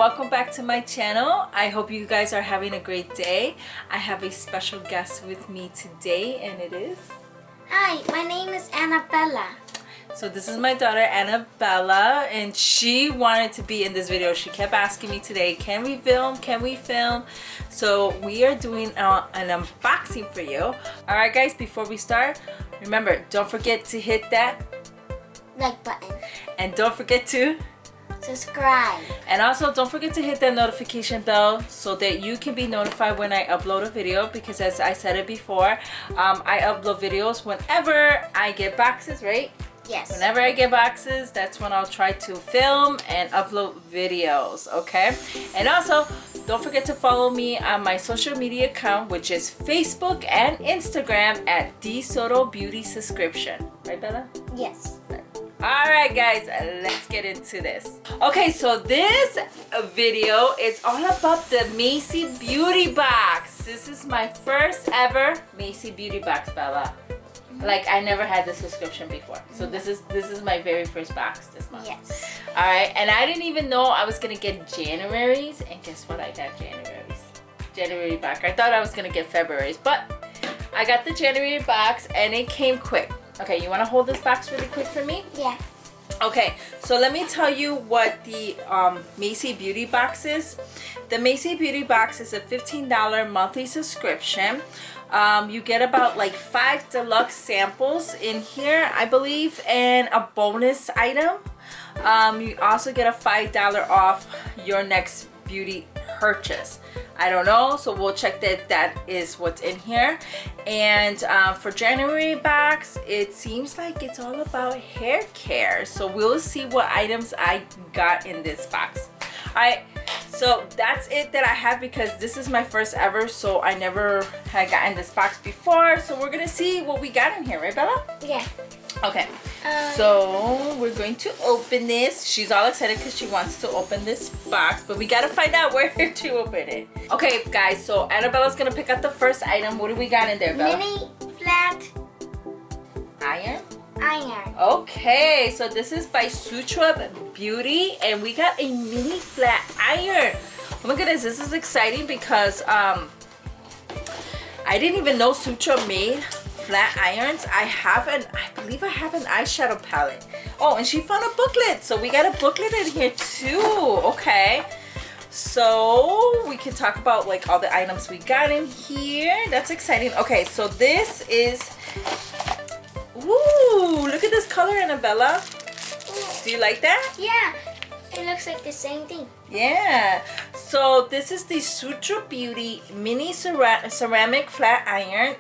welcome back to my channel. I hope you guys are having a great day. I have a special guest with me today, and it is... Hi, my name is Anabella. So this is my daughter Anabella, and she wanted to be in this video. She kept asking me today, can we film? Can we film? So we are doing an unboxing for you. Alright guys, before we start, remember, don't forget to hit that Like button. And don't forget to subscribe. And also don't forget to hit that notification bell so that you can be notified when I upload a video, because as I said it before, I upload videos whenever I get boxes, right? Yes. Whenever I get boxes, that's when I'll try to film and upload videos, okay? And also, don't forget to follow me on my social media account, which is Facebook and Instagram at DeSoto Beauty Subscription. Right, Bella? Yes. Alright guys, let's get into this. Okay, so this video is all about the Macy's Beauty Box. This is my first ever Macy's Beauty Box, Bella. Like, I never had this subscription before. So this is my very first box this month. Yes. Alright, and I didn't even know I was gonna get January's, and guess what? I got January box. I thought I was gonna get February's, but I got the January box and it came quick. Okay, you want to hold this box really quick for me? Yeah. Okay, so let me tell you what the Macy's Beauty Box is. The Macy's Beauty Box is a $15 monthly subscription. You get about like 5 deluxe samples in here, I believe, and a bonus item. You also get a $5 off your next beauty purchase. I don't know, so we'll check that is what's in here. And for January box, it seems like it's all about hair care, so we'll see what items I got in this box. Alright, so that's it that I have, because this is my first ever, so I never had gotten this box before. So we're gonna see what we got in here, right, Bella? Yeah. Okay, so we're going to open this. She's all excited because she wants to open this box, but we gotta find out where to open it. Okay, guys, so Anabella's gonna pick up the first item. What do we got in there, Bella? Mini flat Iron? iron. Okay, so this is by Sutra Beauty, and we got a mini flat iron. Oh my goodness, this is exciting because I didn't even know Sutra made flat irons. I believe I have an eyeshadow palette. Oh, and she found a booklet, so we got a booklet in here too. Okay, so we can talk about like all the items we got in here. That's exciting. Okay, so this is, ooh, look at this color, Anabella. Do you like that? Yeah, it looks like the same thing. Yeah, so this is the Sutra Beauty mini ceramic flat iron.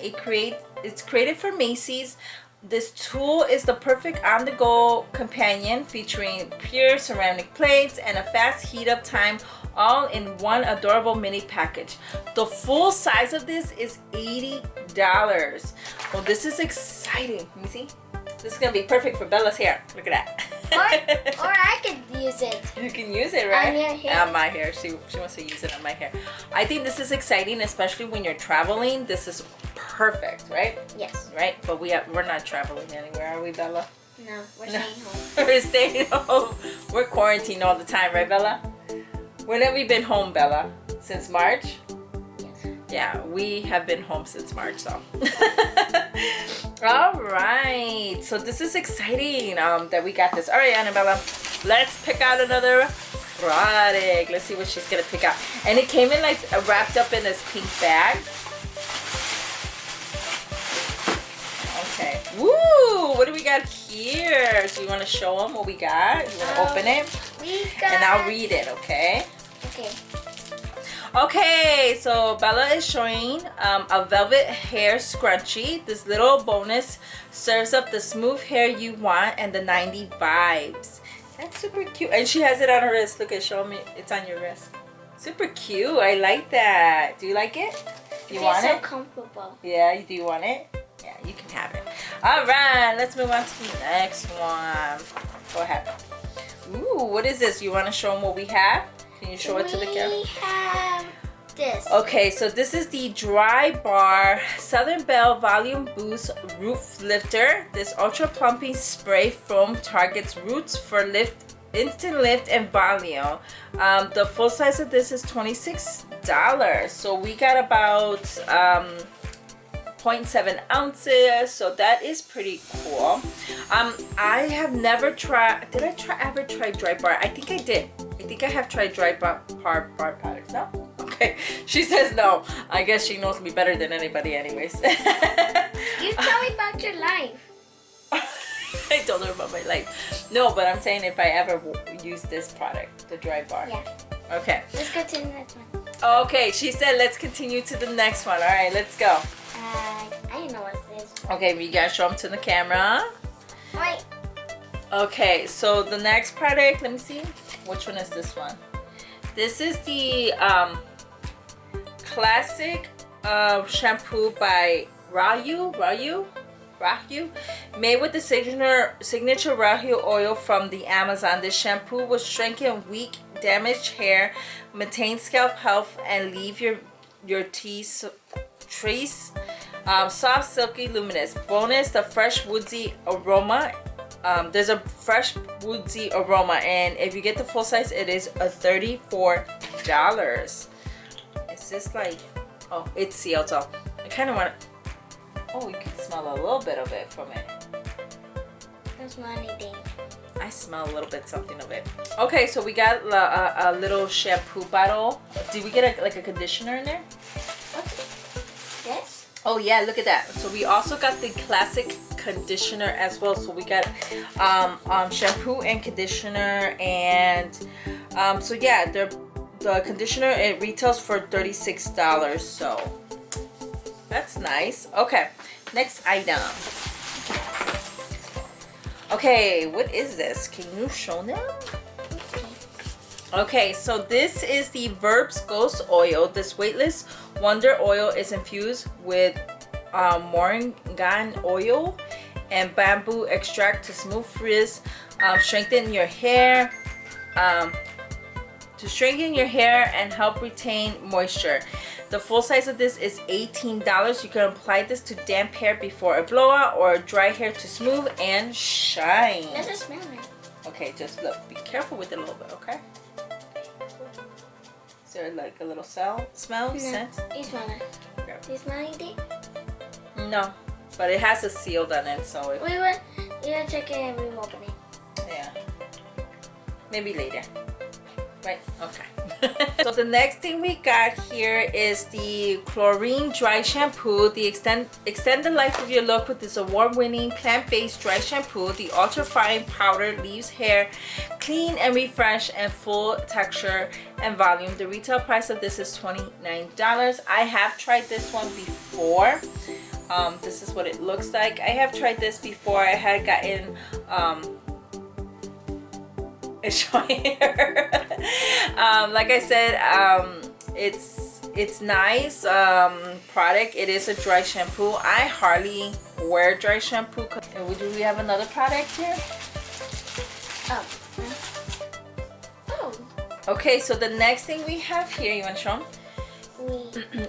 It's created for Macy's. This tool is the perfect on-the-go companion, featuring pure ceramic plates and a fast heat-up time, all in one adorable mini package. The full size of this is $80. Well, this is exciting. Let me see. This is gonna be perfect for Bella's hair. Look at that. Or I could use it. You can use it, right? On your hair. On my hair. She wants to use it on my hair. I think this is exciting, especially when you're traveling. This is perfect, right? Yes. Right? But we're not traveling anywhere, are we, Bella? No, we're staying home. We're staying home. We're quarantined all the time, right, Bella? When have we been home, Bella? Since March? Yes. Yeah, we have been home since March, so. All right, so this is exciting that we got this. All right, Anabella, let's pick out another product. Let's see what she's gonna pick out. And it came in like wrapped up in this pink bag. Okay. Woo! What do we got here? So you want to show them what we got? You want to open it? We got... And I'll read it, okay? Okay. Okay, so Bella is showing a velvet hair scrunchie. This little bonus serves up the smooth hair you want and the 90s vibes. That's super cute. And she has it on her wrist. Look at, show me. It's on your wrist. Super cute. I like that. Do you like it? Do you want it? It's so comfortable. Yeah, do you want it? Yeah, you can have it. All right, let's move on to the next one. Go ahead. Ooh, what is this? You want to show them what we have? Can you show it to the camera? We have this. Okay, so this is the Dry Bar Southern Belle Volume Boost Roof Lifter. This ultra plumping spray foam targets roots for lift instant lift and volume. The full size of this is $26. So we got about 0.7 ounces, so that is pretty cool. I have never tried, did I ever try Dry Bar? I think I did. I think I have tried Dry Bar products. No? Okay, she says no. I guess she knows me better than anybody anyways. You tell me about your life. I told her about my life. No, but I'm saying if I ever use this product, the Dry Bar. Yeah. Okay. Let's go to the next one. Okay, she said let's continue to the next one. All right, let's go. I don't know what's this. Okay, we gotta show them to the camera. Wait. Okay, so the next product, let me see. Which one is this one? This is the classic shampoo by Rayu, made with the signature Rayu oil from the Amazon. This shampoo will strengthen weak, damaged hair, maintain scalp health, and leave your trace soft, silky, luminous. Bonus, the fresh woodsy aroma. There's a fresh woodsy aroma, and if you get the full size, it is $34. Is this like? Oh, it's sealed. So I kind of want to. Oh, you can smell a little bit of it from it. Don't smell anything. I smell a little bit something of it. Okay, so we got a little shampoo bottle. Did we get like a conditioner in there? This? Oh yeah, look at that. So we also got the classic conditioner as well. So we got shampoo and conditioner, and so yeah, the conditioner, it retails for $36. So that's nice. Okay, next item. Okay, what is this? Can you show them? Okay, so this is the Verbs Ghost Oil. This weightless wonder oil is infused with moringa oil and bamboo extract to smooth frizz, strengthen your hair, and help retain moisture. The full size of this is $18. You can apply this to damp hair before a blowout or dry hair to smooth and shine. Let's just smell it. Okay, just look. Be careful with it a little bit, okay? Is there like a little smell? No. Scent? You smell it. Okay. Do you smell anything? No, but it has a seal on it, so it, You want to check it and we open it. yeah. Maybe later. Right? Okay. So the next thing we got here is the Chlorine Dry Shampoo. The extend the life of your look with this award-winning plant-based dry shampoo. The ultra-fine powder leaves hair clean and refreshed and full texture and volume. The retail price of this is $29. I have tried this one before. This is what it looks like. I have tried this before. I had gotten it's showing here. Like I said, it's nice product. It is a dry shampoo. I hardly wear dry shampoo. Do we have another product here? Oh. Okay, so the next thing we have here, you want to show them?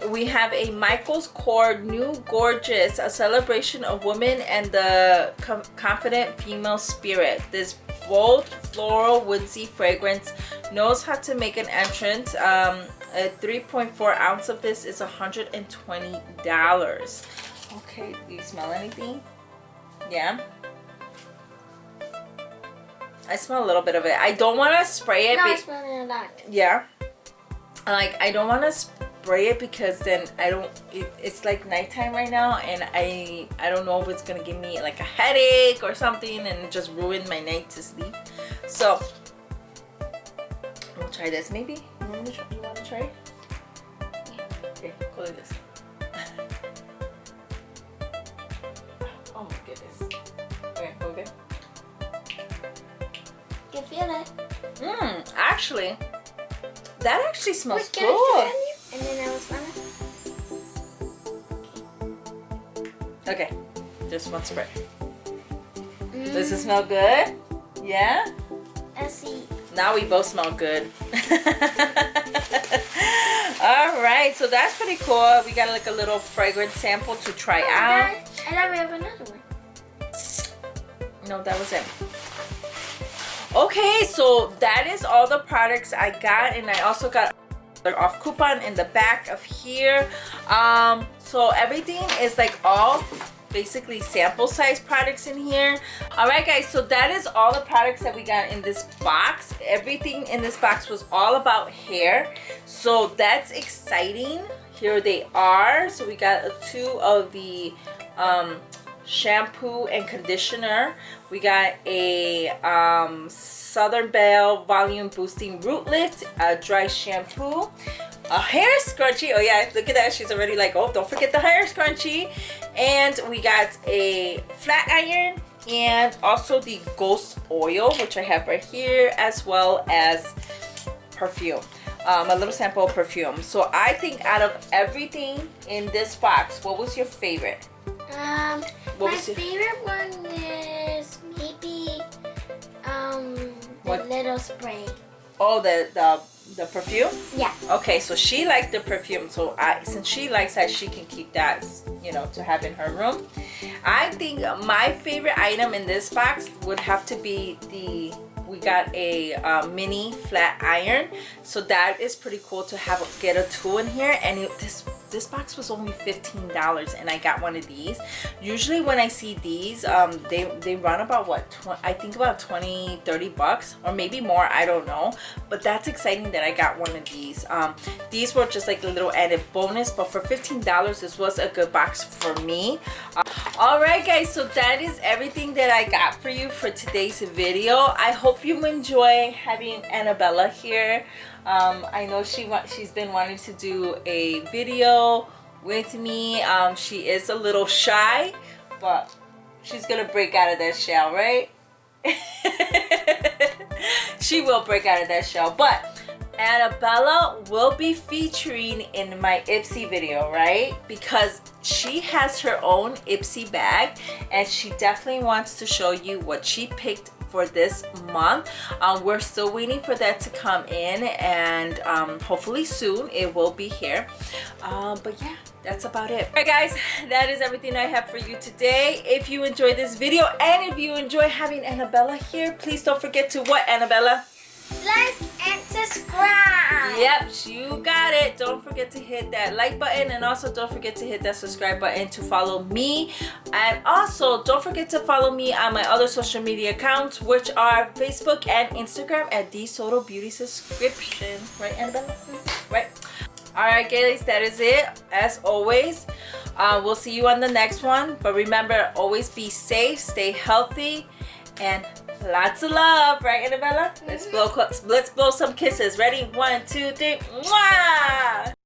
We have a Michael's Core New Gorgeous, a celebration of women and the confident female spirit. This bold floral woodsy fragrance knows how to make an entrance. A 3.4 ounce of this is $120. Okay, do you smell anything? Yeah, I smell a little bit of it. I don't want to spray it. No, I smell it a lot. Yeah, like I don't want to spray it because then it's like nighttime right now, and I don't know if it's gonna give me like a headache or something and just ruin my night to sleep. So we'll try this. Maybe you want to try it? Okay, go like this. Oh my goodness. Okay, okay. You feel it? Actually, that actually smells Wait, can I good. try it? And then I will smell it. Okay, just one spray. Does it smell good? Yeah? Let's see. Now we both smell good. Alright, so that's pretty cool. We got like a little fragrance sample to try out. And then we have another one. No, that was it. Okay, so that is all the products I got, and I also got off coupon in the back of here. So everything is like all basically sample size products in here. All right guys, so that is all the products that we got in this box. Everything in this box was all about hair, so that's exciting. Here they are. So we got two of the shampoo and conditioner. We got a Southern Belle volume boosting root lift, a dry shampoo, a hair scrunchie. Oh yeah, look at that, she's already like, oh, don't forget the hair scrunchie. And we got a flat iron and also the ghost oil, which I have right here, as well as perfume, a little sample of perfume. So I think out of everything in this box, what was your favorite? My favorite one is maybe the little spray. Oh, the perfume? Yeah. Okay, so she liked the perfume, so since she likes that, she can keep that, you know, to have in her room. I think my favorite item in this box would have to be we got a mini flat iron, so that is pretty cool to get a tool in here. And this box was only $15, and I got one of these. Usually when I see these, they run about what, I think about 20-30 bucks, or maybe more, I don't know. But that's exciting that I got one of these. These were just like a little added bonus, but for $15 this was a good box for me. All right guys, so that is everything that I got for you for today's video. I hope you enjoy having Anabella here. I know she's been wanting to do a video with me. She is a little shy, but she's gonna break out of that shell, right? She will break out of that shell. But Anabella will be featuring in my Ipsy video, right? Because she has her own Ipsy bag, and she definitely wants to show you what she picked for this month. We're still waiting for that to come in, and hopefully soon it will be here. But yeah, that's about it. Alright guys, that is everything I have for you today. If you enjoyed this video, and if you enjoy having Anabella here, please don't forget to what, Anabella? Like and subscribe. Yep, you got it. Don't forget to hit that like button, and also don't forget to hit that subscribe button to follow me. And also don't forget to follow me on my other social media accounts, which are Facebook and Instagram at The Soto Beauty Subscription. Right, Anabella? Right. Alright guys, that is it. As always, we'll see you on the next one. But remember, always be safe, stay healthy, and lots of love, right, Anabella? Let's blow some kisses. Ready? 1, 2, 3. Mwah!